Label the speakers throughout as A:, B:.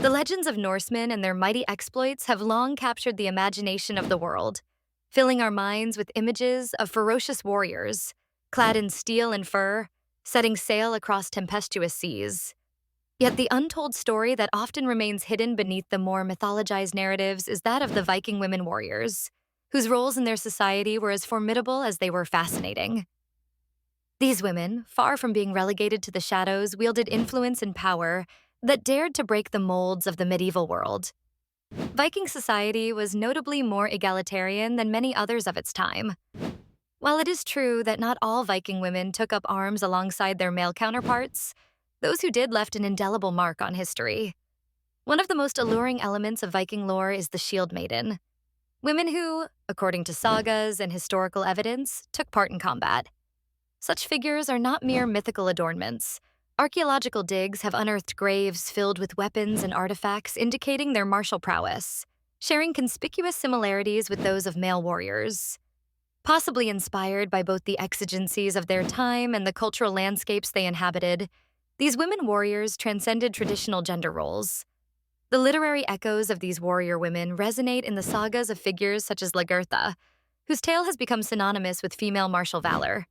A: The legends of Norsemen and their mighty exploits have long captured the imagination of the world, filling our minds with images of ferocious warriors, clad in steel and fur, setting sail across tempestuous seas. Yet the untold story that often remains hidden beneath the more mythologized narratives is that of the Viking women warriors, whose roles in their society were as formidable as they were fascinating. These women, far from being relegated to the shadows, wielded influence and power that dared to break the molds of the medieval world. Viking society was notably more egalitarian than many others of its time. While it is true that not all Viking women took up arms alongside their male counterparts, those who did left an indelible mark on history. One of the most alluring elements of Viking lore is the shield maiden, women who, according to sagas and historical evidence, took part in combat. Such figures are not mere mythical adornments. Archaeological digs have unearthed graves filled with weapons and artifacts indicating their martial prowess, sharing conspicuous similarities with those of male warriors. Possibly inspired by both the exigencies of their time and the cultural landscapes they inhabited, these women warriors transcended traditional gender roles. The literary echoes of these warrior women resonate in the sagas of figures such as Lagertha, whose tale has become synonymous with female martial valor.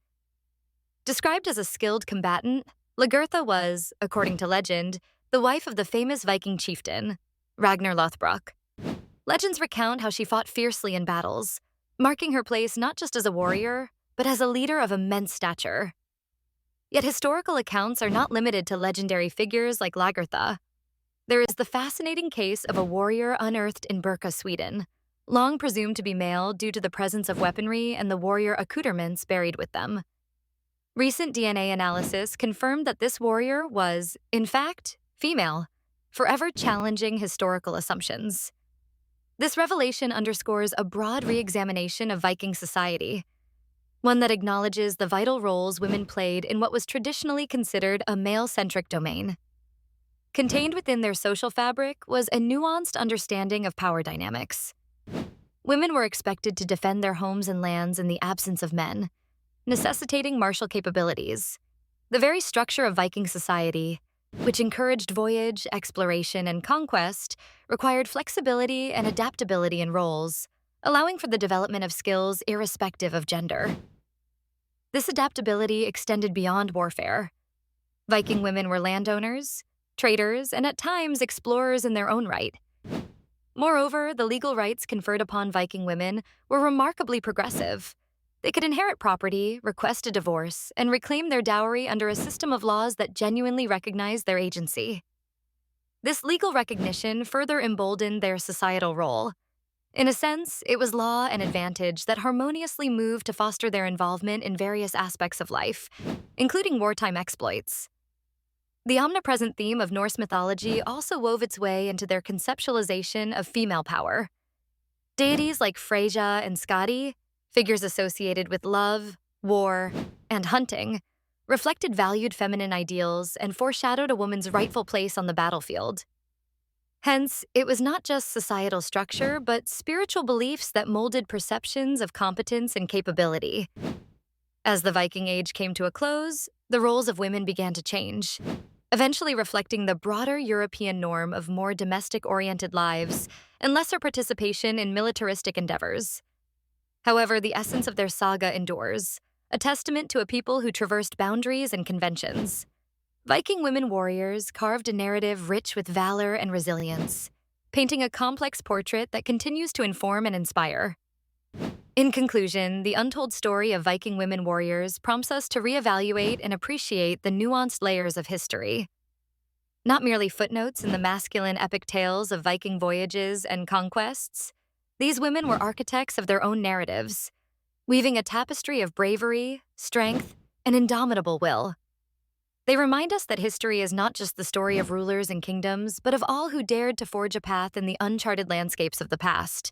A: Described as a skilled combatant, Lagertha was, according to legend, the wife of the famous Viking chieftain, Ragnar Lothbrok. Legends recount how she fought fiercely in battles, marking her place not just as a warrior, but as a leader of immense stature. Yet historical accounts are not limited to legendary figures like Lagertha. There is the fascinating case of a warrior unearthed in Birka, Sweden, long presumed to be male due to the presence of weaponry and the warrior accoutrements buried with them. Recent DNA analysis confirmed that this warrior was, in fact, female, forever challenging historical assumptions. This revelation underscores a broad re-examination of Viking society, one that acknowledges the vital roles women played in what was traditionally considered a male-centric domain. Contained within their social fabric was a nuanced understanding of power dynamics. Women were expected to defend their homes and lands in the absence of men, necessitating martial capabilities. The very structure of Viking society, which encouraged voyage, exploration, and conquest, required flexibility and adaptability in roles, allowing for the development of skills irrespective of gender. This adaptability extended beyond warfare. Viking women were landowners, traders, and at times explorers in their own right. Moreover, the legal rights conferred upon Viking women were remarkably progressive. They could inherit property, request a divorce, and reclaim their dowry under a system of laws that genuinely recognized their agency. This legal recognition further emboldened their societal role. In a sense, it was law and advantage that harmoniously moved to foster their involvement in various aspects of life, including wartime exploits. The omnipresent theme of Norse mythology also wove its way into their conceptualization of female power. Deities like Freyja and Skadi, figures associated with love, war, and hunting, reflected valued feminine ideals and foreshadowed a woman's rightful place on the battlefield. Hence, it was not just societal structure, but spiritual beliefs that molded perceptions of competence and capability. As the Viking Age came to a close, the roles of women began to change, eventually reflecting the broader European norm of more domestic-oriented lives and lesser participation in militaristic endeavors. However, the essence of their saga endures, a testament to a people who traversed boundaries and conventions. Viking women warriors carved a narrative rich with valor and resilience, painting a complex portrait that continues to inform and inspire. In conclusion, the untold story of Viking women warriors prompts us to reevaluate and appreciate the nuanced layers of history. Not merely footnotes in the masculine epic tales of Viking voyages and conquests, these women were architects of their own narratives, weaving a tapestry of bravery, strength, and indomitable will. They remind us that history is not just the story of rulers and kingdoms, but of all who dared to forge a path in the uncharted landscapes of the past.